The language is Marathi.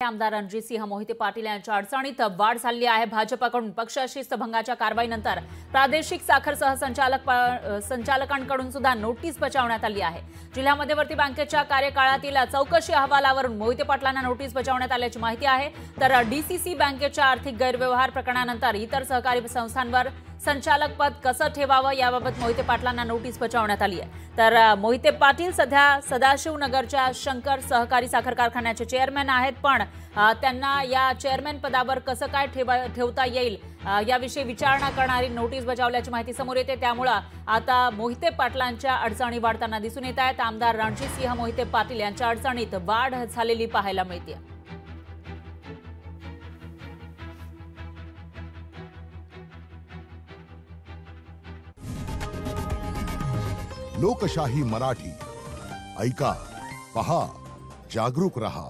आमदार रणजितसिंह मोहिते पाटील यांच्या अडचणीत वाढ झाली आहे। भाजपकडून पक्ष शिस्तभंगाच्या कारवाईनंतर प्रादेशिक साखर संचालकांकडून सुद्धा नोटीस बजावण्यात आली आहे। जिल्हा मध्यवर्ती बँकेच्या कार्यकाळातील चौकशी अहवालावरून मोहिते पाटलांना नोटीस बजावण्यात आल्याची माहिती आहे। तर डीसीसी बँकेच्या आर्थिक गैरव्यवहार प्रकरणानंतर इतर सहकारी संस्थांवर संचालक पद कसं ठेवावं याबाबत मोहिते पाटलांना नोटीस बजावण्यात आली आहे। तर मोहिते पाटील सध्या सदाशिवनगरच्या शंकर सहकारी साखर कारखान्याचे चेअरमॅन आहेत, पण त्यांना या चेअरमॅन पदावर कसं काय ठेवता येईल याविषयी विचारणा करणारी नोटीस बजावल्याची माहिती समोर येते। त्यामुळे आता मोहिते पाटलांच्या अडचणी वाढताना दिसून येत आहेत। आमदार रणजितसिंह मोहिते पाटील यांच्या अडचणीत वाढ झालेली पाहायला मिळते। लोकशाही मराठी ऐका, पहा, जागरूक रहा।